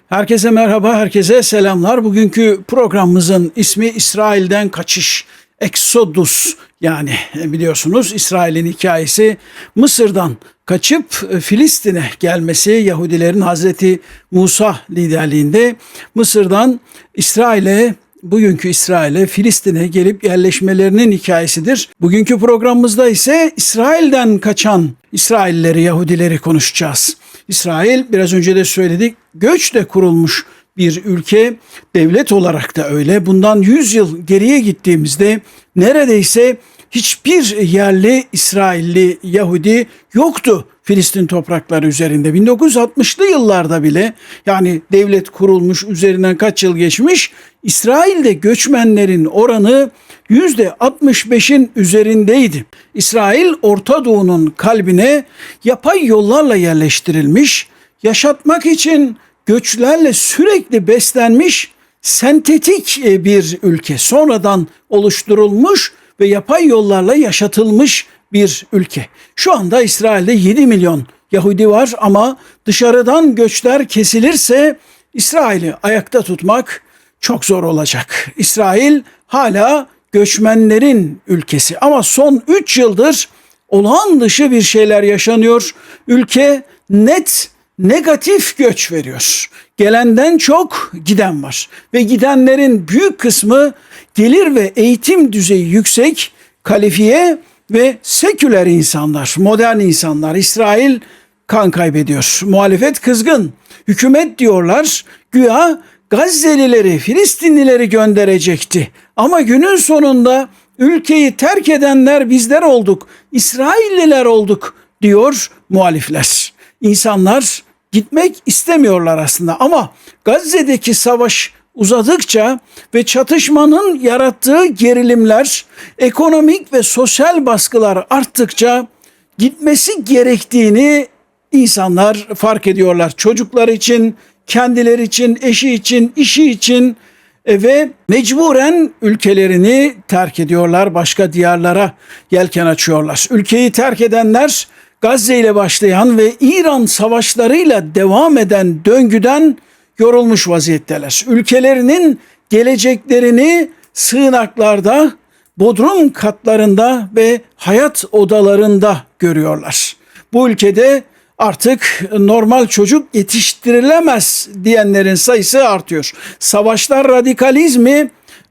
Herkese merhaba, herkese selamlar. Bugünkü programımızın ismi İsrail'den kaçış, Exodus. Yani biliyorsunuz İsrail'in hikayesi Mısır'dan kaçıp Filistin'e gelmesi, Yahudilerin Hazreti Musa liderliğinde Mısır'dan bugünkü İsrail'e, Filistin'e gelip yerleşmelerinin hikayesidir. Bugünkü programımızda ise İsrail'den kaçan İsraillileri, Yahudileri konuşacağız. İsrail, biraz önce de söyledik, göçle kurulmuş bir ülke, devlet olarak da öyle. Bundan 100 yıl geriye gittiğimizde neredeyse hiçbir yerli İsrailli Yahudi yoktu Filistin toprakları üzerinde. 1960'lı yıllarda bile, yani devlet kurulmuş üzerinden kaç yıl geçmiş, İsrail'de göçmenlerin oranı %65'in üzerindeydi. İsrail, Orta Doğu'nun kalbine yapay yollarla yerleştirilmiş, yaşatmak için göçlerle sürekli beslenmiş sentetik bir ülke. Sonradan oluşturulmuş ve yapay yollarla yaşatılmış bir ülke. Şu anda İsrail'de 7 milyon Yahudi var ama dışarıdan göçler kesilirse İsrail'i ayakta tutmak çok zor olacak. İsrail hala göçmenlerin ülkesi ama son 3 yıldır olağan dışı bir şeyler yaşanıyor. Ülke net negatif göç veriyor. Gelenden çok giden var ve gidenlerin büyük kısmı gelir ve eğitim düzeyi yüksek, kalifiye ve seküler insanlar, modern insanlar. İsrail kan kaybediyor. Muhalefet kızgın. Hükümet diyorlar güya Gazze'lileri, Filistinlileri gönderecekti. Ama günün sonunda ülkeyi terk edenler bizler olduk, İsrailliler olduk diyor muhalifler. İnsanlar gitmek istemiyorlar aslında ama Gazze'deki savaş uzadıkça ve çatışmanın yarattığı gerilimler, ekonomik ve sosyal baskılar arttıkça gitmesi gerektiğini insanlar fark ediyorlar. Çocuklar için, kendileri için, eşi için, işi için ve mecburen ülkelerini terk ediyorlar. Başka diyarlara yelken açıyorlar. Ülkeyi terk edenler Gazze ile başlayan ve İran savaşlarıyla devam eden döngüden yorulmuş vaziyetteler. Ülkelerinin geleceklerini sığınaklarda, bodrum katlarında ve hayat odalarında görüyorlar. Bu ülkede artık normal çocuk yetiştirilemez diyenlerin sayısı artıyor. Savaşlar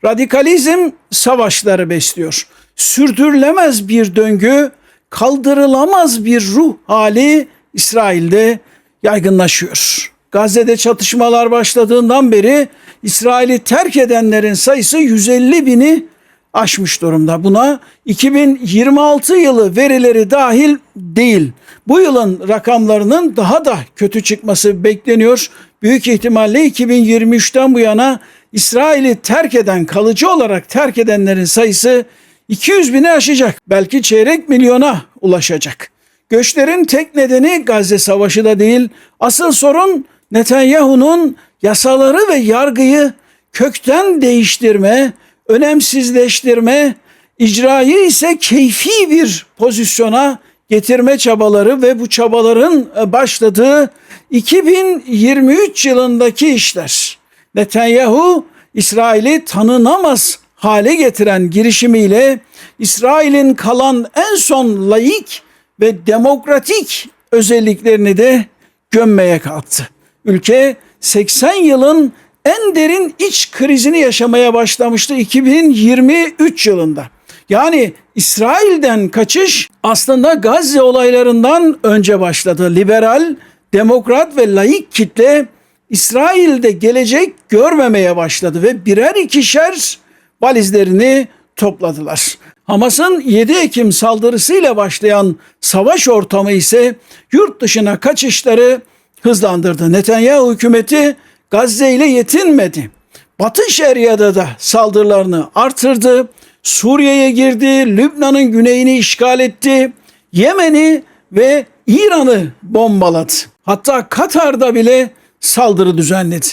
radikalizm savaşları besliyor. Sürdürülemez bir döngü, kaldırılamaz bir ruh hali İsrail'de yaygınlaşıyor. Gazze'de çatışmalar başladığından beri İsrail'i terk edenlerin sayısı 150 bini aşmış durumda. Buna 2026 yılı verileri dahil değil. Bu yılın rakamlarının daha da kötü çıkması bekleniyor. Büyük ihtimalle 2023'ten bu yana İsrail'i kalıcı olarak terk edenlerin sayısı 200 bini aşacak. Belki çeyrek milyona ulaşacak. Göçlerin tek nedeni Gazze Savaşı da değil. Asıl sorun Netanyahu'nun yasaları ve yargıyı kökten değiştirme, önemsizleştirme, icrayı ise keyfi bir pozisyona getirme çabaları ve bu çabaların başladığı 2023 yılındaki işler. Netanyahu, İsrail'i tanınamaz hale getiren girişimiyle İsrail'in kalan en son laik ve demokratik özelliklerini de gömmeye kalktı. Ülke 80 yılın en derin iç krizini yaşamaya başlamıştı 2023 yılında. Yani İsrail'den kaçış aslında Gazze olaylarından önce başladı. Liberal, demokrat ve laik kitle İsrail'de gelecek görmemeye başladı ve birer ikişer valizlerini topladılar. Hamas'ın 7 Ekim saldırısıyla başlayan savaş ortamı ise yurt dışına kaçışları hızlandırdı. Netanyahu hükümeti Gazze ile yetinmedi. Batı Şeria'da da saldırılarını artırdı. Suriye'ye girdi, Lübnan'ın güneyini işgal etti, Yemen'i ve İran'ı bombaladı. Hatta Katar'da bile saldırı düzenledi.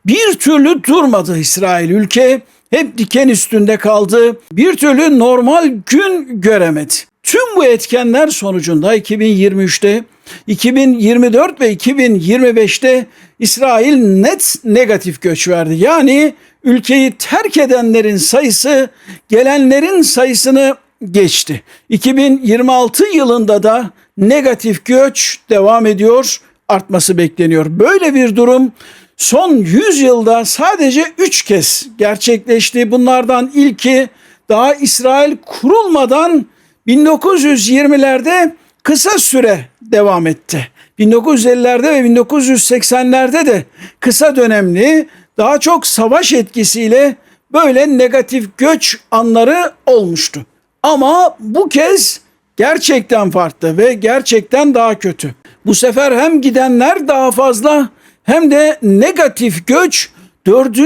Bir türlü durmadı İsrail. Ülke hep diken üstünde kaldı. Bir türlü normal gün göremedi. Tüm bu etkenler sonucunda 2023'te 2024 ve 2025'te İsrail net negatif göç verdi. Yani ülkeyi terk edenlerin sayısı gelenlerin sayısını geçti. 2026 yılında da negatif göç devam ediyor, artması bekleniyor. Böyle bir durum son 100 yılda sadece 3 kez gerçekleşti. Bunlardan ilki daha İsrail kurulmadan 1920'lerde kısa süre devam etti. 1950'lerde ve 1980'lerde de kısa dönemli, daha çok savaş etkisiyle böyle negatif göç anları olmuştu. Ama bu kez gerçekten farklı ve gerçekten daha kötü. Bu sefer hem gidenler daha fazla hem de negatif göç 4.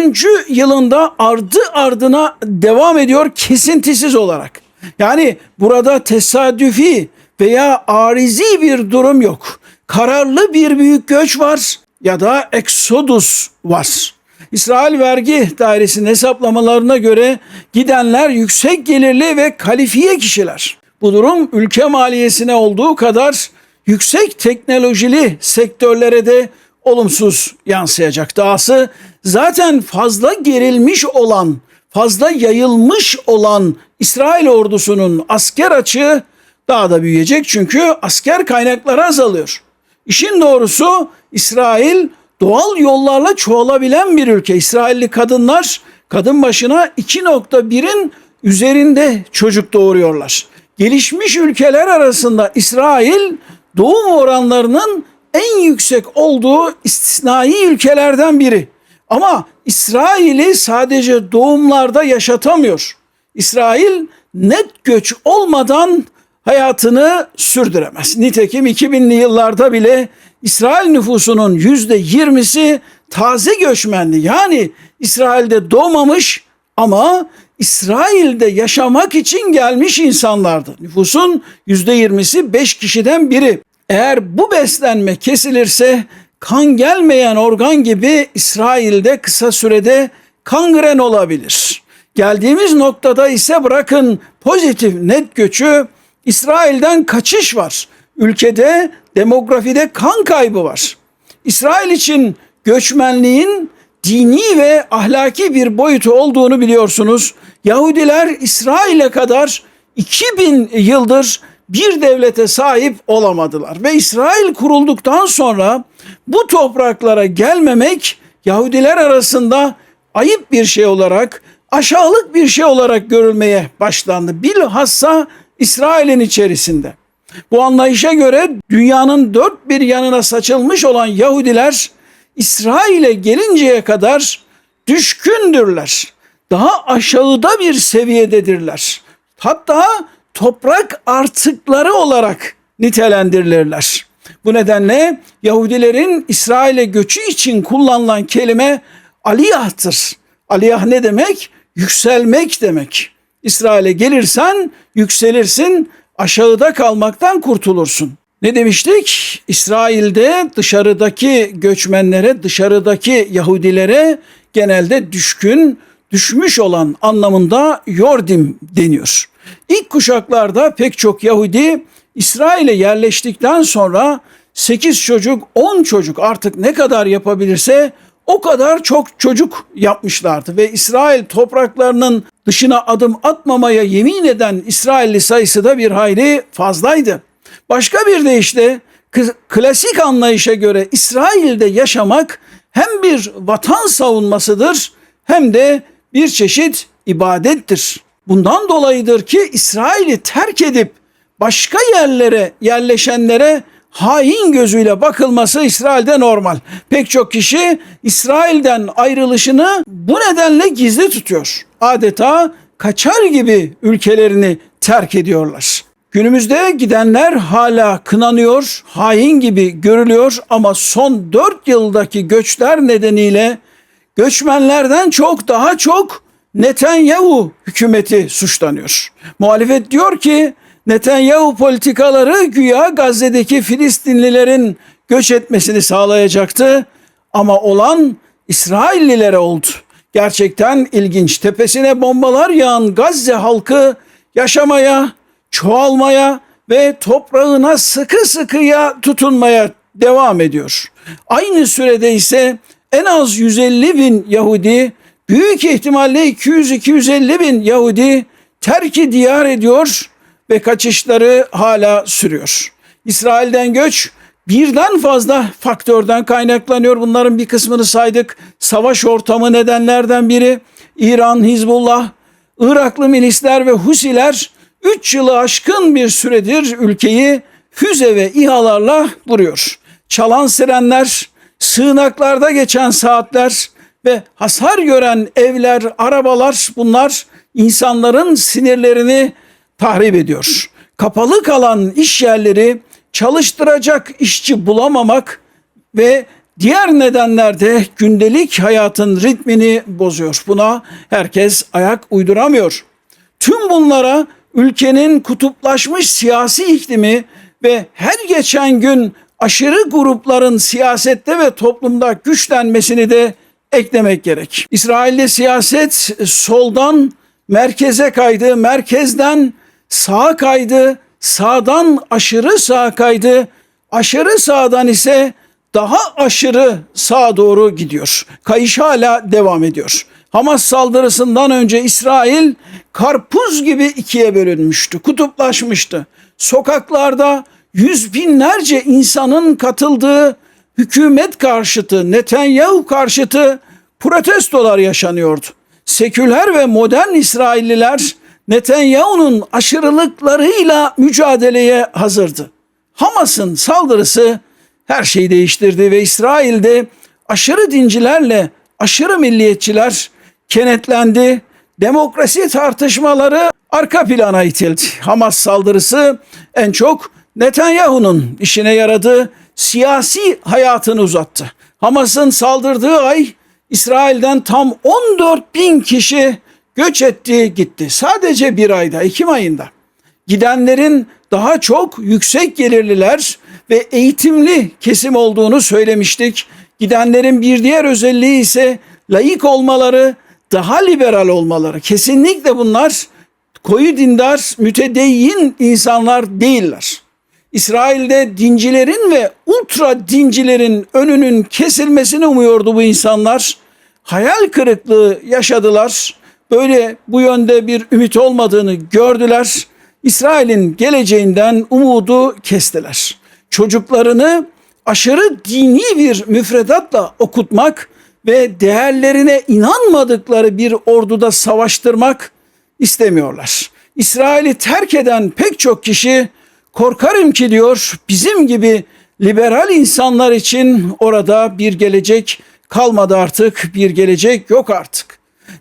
yılında ardı ardına devam ediyor kesintisiz olarak. Yani burada tesadüfi veya arizi bir durum yok. Kararlı bir büyük göç var ya da eksodus var. İsrail Vergi Dairesi'nin hesaplamalarına göre gidenler yüksek gelirli ve kalifiye kişiler. Bu durum ülke maliyesine olduğu kadar yüksek teknolojili sektörlere de olumsuz yansıyacak. Dahası zaten fazla gerilmiş olan, fazla yayılmış olan İsrail ordusunun asker açığı daha da büyüyecek. Çünkü asker kaynakları azalıyor. İşin doğrusu İsrail doğal yollarla çoğalabilen bir ülke. İsrailli kadınlar kadın başına 2,1'in üzerinde çocuk doğuruyorlar. Gelişmiş ülkeler arasında İsrail doğum oranlarının en yüksek olduğu istisnai ülkelerden biri. Ama İsrail'i sadece doğumlarda yaşatamıyor. İsrail net göç olmadan hayatını sürdüremez. Nitekim 2000'li yıllarda bile İsrail nüfusunun %20'si taze göçmenli. Yani İsrail'de doğmamış ama İsrail'de yaşamak için gelmiş insanlardı. Nüfusun %20'si 5 kişiden biri. Eğer bu beslenme kesilirse kan gelmeyen organ gibi İsrail'de kısa sürede kangren olabilir. Geldiğimiz noktada ise bırakın pozitif net göçü, İsrail'den kaçış var. Ülkede demografide kan kaybı var. İsrail için göçmenliğin dini ve ahlaki bir boyutu olduğunu biliyorsunuz. Yahudiler İsrail'e kadar 2000 yıldır bir devlete sahip olamadılar. Ve İsrail kurulduktan sonra bu topraklara gelmemek Yahudiler arasında ayıp bir şey olarak, aşağılık bir şey olarak görülmeye başlandı. Bilhassa İsrail'in içerisinde. Bu anlayışa göre dünyanın dört bir yanına saçılmış olan Yahudiler İsrail'e gelinceye kadar düşkündürler. Daha aşağıda bir seviyededirler. Hatta toprak artıkları olarak nitelendirilirler. Bu nedenle Yahudilerin İsrail'e göçü için kullanılan kelime aliyah'tır. Aliyah ne demek? Yükselmek demek. İsrail'e gelirsen yükselirsin, aşağıda kalmaktan kurtulursun. Ne demiştik? İsrail'de dışarıdaki göçmenlere, dışarıdaki Yahudilere genelde düşmüş olan anlamında yordim deniyor. İlk kuşaklarda pek çok Yahudi İsrail'e yerleştikten sonra 8 çocuk, 10 çocuk artık ne kadar yapabilirse o kadar çok çocuk yapmışlardı ve İsrail topraklarının dışına adım atmamaya yemin eden İsrailli sayısı da bir hayli fazlaydı. Başka bir deyişle klasik anlayışa göre İsrail'de yaşamak hem bir vatan savunmasıdır hem de bir çeşit ibadettir. Bundan dolayıdır ki İsrail'i terk edip başka yerlere yerleşenlere hain gözüyle bakılması İsrail'de normal. Pek çok kişi İsrail'den ayrılışını bu nedenle gizli tutuyor. Adeta kaçar gibi ülkelerini terk ediyorlar. Günümüzde gidenler hala kınanıyor, hain gibi görülüyor ama son 4 yıldaki göçler nedeniyle göçmenlerden daha çok Netanyahu hükümeti suçlanıyor. Muhalefet diyor ki Netanyahu politikaları güya Gazze'deki Filistinlilerin göç etmesini sağlayacaktı ama olan İsraillilere oldu. Gerçekten ilginç. Tepesine bombalar yağan Gazze halkı yaşamaya, çoğalmaya ve toprağına sıkı sıkıya tutunmaya devam ediyor. Aynı sürede ise en az 150 bin Yahudi, büyük ihtimalle 200-250 bin Yahudi terk-i diyar ediyor ve kaçışları hala sürüyor. İsrail'den göç birden fazla faktörden kaynaklanıyor. Bunların bir kısmını saydık. Savaş ortamı nedenlerden biri. İran, Hizbullah, Iraklı milisler ve Husiler 3 yılı aşkın bir süredir ülkeyi füze ve İHA'larla vuruyor. Çalan sirenler, sığınaklarda geçen saatler ve hasar gören evler, arabalar, bunlar insanların sinirlerini tahrip ediyor. Kapalı kalan iş yerleri, çalıştıracak işçi bulamamak ve diğer nedenler de gündelik hayatın ritmini bozuyor. Buna herkes ayak uyduramıyor. Tüm bunlara ülkenin kutuplaşmış siyasi iklimi ve her geçen gün aşırı grupların siyasette ve toplumda güçlenmesini de eklemek gerek. İsrail'de siyaset soldan merkeze kaydı, merkezden sağa kaydı, sağdan aşırı sağa kaydı, aşırı sağdan ise daha aşırı sağa doğru gidiyor. Kayış hala devam ediyor. Hamas saldırısından önce İsrail karpuz gibi ikiye bölünmüştü, kutuplaşmıştı. Sokaklarda yüz binlerce insanın katıldığı hükümet karşıtı, Netanyahu karşıtı protestolar yaşanıyordu. Seküler ve modern İsrailliler Netanyahu'nun aşırılıklarıyla mücadeleye hazırdı. Hamas'ın saldırısı her şeyi değiştirdi ve İsrail'de aşırı dincilerle aşırı milliyetçiler kenetlendi. Demokrasi tartışmaları arka plana itildi. Hamas saldırısı en çok Netanyahu'nun işine yaradı, siyasi hayatını uzattı. Hamas'ın saldırdığı ay İsrail'den tam 14 bin kişi göç etti gitti. Sadece bir ayda, Ekim ayında. Gidenlerin daha çok yüksek gelirliler ve eğitimli kesim olduğunu söylemiştik. Gidenlerin bir diğer özelliği ise laik olmaları, daha liberal olmaları. Kesinlikle bunlar koyu dindar, mütedeyyin insanlar değiller. İsrail'de dincilerin ve ultra dincilerin önünün kesilmesini umuyordu bu insanlar. Hayal kırıklığı yaşadılar. Böyle bu yönde bir ümit olmadığını gördüler. İsrail'in geleceğinden umudu kestiler. Çocuklarını aşırı dini bir müfredatla okutmak ve değerlerine inanmadıkları bir orduda savaştırmak istemiyorlar. İsrail'i terk eden pek çok kişi korkarım ki diyor bizim gibi liberal insanlar için orada bir gelecek kalmadı artık, bir gelecek yok artık.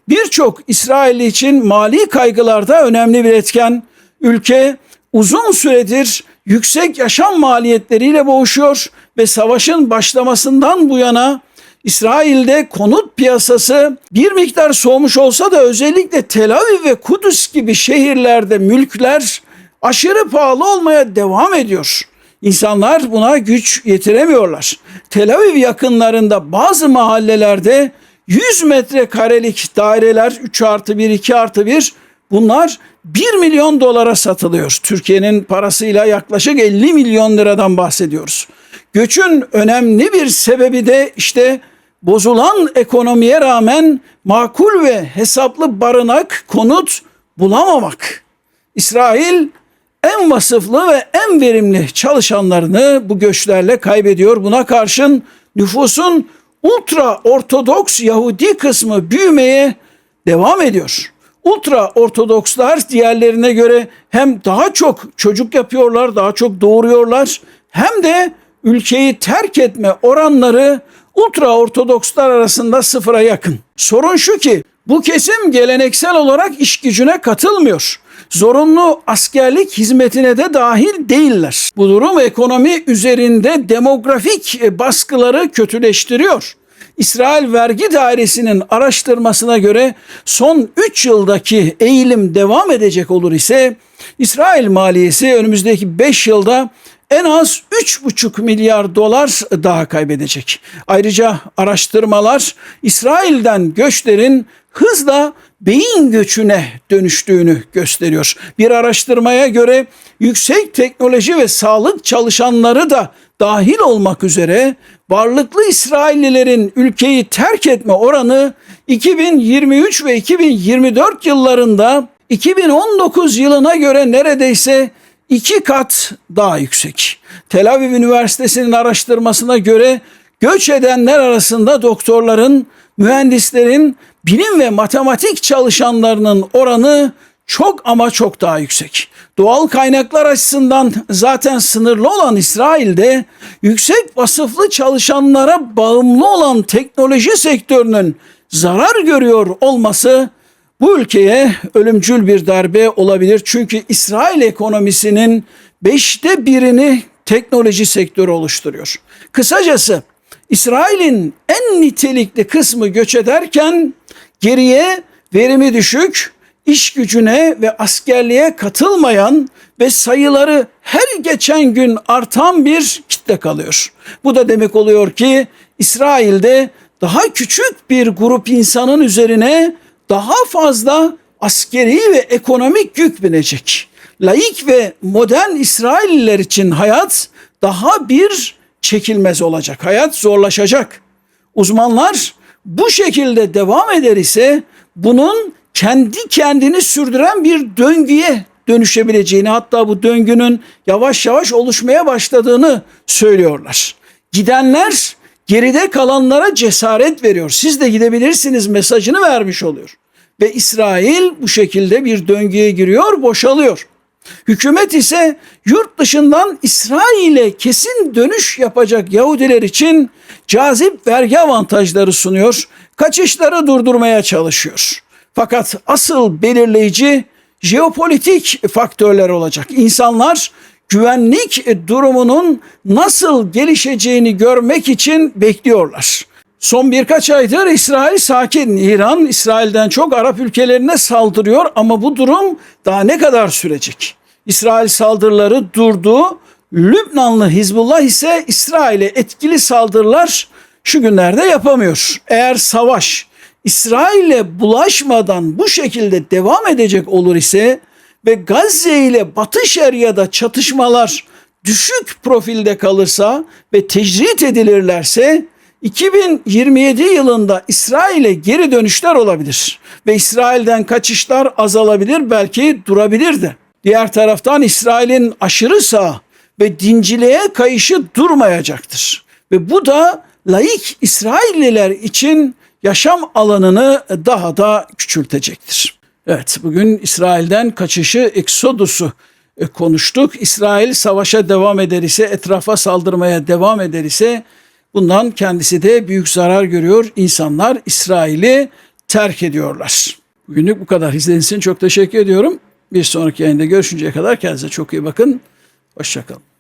Birçok İsrailli için mali kaygılarda önemli bir etken. Ülke uzun süredir yüksek yaşam maliyetleriyle boğuşuyor ve savaşın başlamasından bu yana İsrail'de konut piyasası bir miktar soğumuş olsa da özellikle Tel Aviv ve Kudüs gibi şehirlerde mülkler aşırı pahalı olmaya devam ediyor. İnsanlar buna güç yetiremiyorlar. Tel Aviv yakınlarında bazı mahallelerde 100 metrekarelik daireler 3+1, 2+1 bunlar 1 milyon dolara satılıyor. Türkiye'nin parasıyla yaklaşık 50 milyon liradan bahsediyoruz. Göçün önemli bir sebebi de işte bozulan ekonomiye rağmen makul ve hesaplı barınak, konut bulamamak. İsrail en vasıflı ve en verimli çalışanlarını bu göçlerle kaybediyor. Buna karşın nüfusun ultra ortodoks Yahudi kısmı büyümeye devam ediyor. Ultra ortodokslar diğerlerine göre hem daha çok çocuk yapıyorlar, daha çok doğuruyorlar, hem de ülkeyi terk etme oranları ultra ortodokslar arasında sıfıra yakın. Sorun şu ki bu kesim geleneksel olarak iş gücüne katılmıyor. Zorunlu askerlik hizmetine de dahil değiller. Bu durum ekonomi üzerinde demografik baskıları kötüleştiriyor. İsrail Vergi Dairesi'nin araştırmasına göre son 3 yıldaki eğilim devam edecek olur ise İsrail maliyesi önümüzdeki 5 yılda en az 3,5 milyar dolar daha kaybedecek. Ayrıca araştırmalar İsrail'den göçlerin hızla beyin göçüne dönüştüğünü gösteriyor. Bir araştırmaya göre yüksek teknoloji ve sağlık çalışanları da dahil olmak üzere varlıklı İsraillilerin ülkeyi terk etme oranı 2023 ve 2024 yıllarında 2019 yılına göre neredeyse 2 kat daha yüksek. Tel Aviv Üniversitesi'nin araştırmasına göre göç edenler arasında doktorların, mühendislerin, bilim ve matematik çalışanlarının oranı çok ama çok daha yüksek. Doğal kaynaklar açısından zaten sınırlı olan İsrail'de yüksek vasıflı çalışanlara bağımlı olan teknoloji sektörünün zarar görüyor olması bu ülkeye ölümcül bir darbe olabilir. Çünkü İsrail ekonomisinin 1/5'ini teknoloji sektörü oluşturuyor. Kısacası İsrail'in en nitelikli kısmı göç ederken geriye verimi düşük, iş gücüne ve askerliğe katılmayan ve sayıları her geçen gün artan bir kitle kalıyor. Bu da demek oluyor ki İsrail'de daha küçük bir grup insanın üzerine daha fazla askeri ve ekonomik yük binecek. Laik ve modern İsrailliler için hayat daha bir çekilmez olacak. Hayat zorlaşacak. Uzmanlar bu şekilde devam eder ise bunun kendi kendini sürdüren bir döngüye dönüşebileceğini, hatta bu döngünün yavaş yavaş oluşmaya başladığını söylüyorlar. Gidenler geride kalanlara cesaret veriyor. Siz de gidebilirsiniz mesajını vermiş oluyor. Ve İsrail bu şekilde bir döngüye giriyor, boşalıyor. Hükümet ise yurt dışından İsrail'e kesin dönüş yapacak Yahudiler için cazip vergi avantajları sunuyor, kaçışları durdurmaya çalışıyor. Fakat asıl belirleyici jeopolitik faktörler olacak. İnsanlar güvenlik durumunun nasıl gelişeceğini görmek için bekliyorlar. Son birkaç aydır İsrail sakin. İran İsrail'den çok Arap ülkelerine saldırıyor ama bu durum daha ne kadar sürecek? İsrail saldırıları durdu. Lübnanlı Hizbullah ise İsrail'e etkili saldırılar şu günlerde yapamıyor. Eğer savaş İsrail'e bulaşmadan bu şekilde devam edecek olur ise ve Gazze ile Batı Şeria'da çatışmalar düşük profilde kalırsa ve tecrit edilirlerse 2027 yılında İsrail'e geri dönüşler olabilir ve İsrail'den kaçışlar azalabilir, belki durabilir de. Diğer taraftan İsrail'in aşırı sağ ve dinciliğe kayışı durmayacaktır. Ve bu da laik İsrailliler için yaşam alanını daha da küçültecektir. Evet, bugün İsrail'den kaçışı, Eksodus'u konuştuk. İsrail savaşa devam eder ise, etrafa saldırmaya devam eder ise bundan kendisi de büyük zarar görüyor. İnsanlar İsrail'i terk ediyorlar. Bugünlük bu kadar. İzlediğiniz için çok teşekkür ediyorum. Bir sonraki yayında görüşünceye kadar kendinize çok iyi bakın. Hoşça kalın.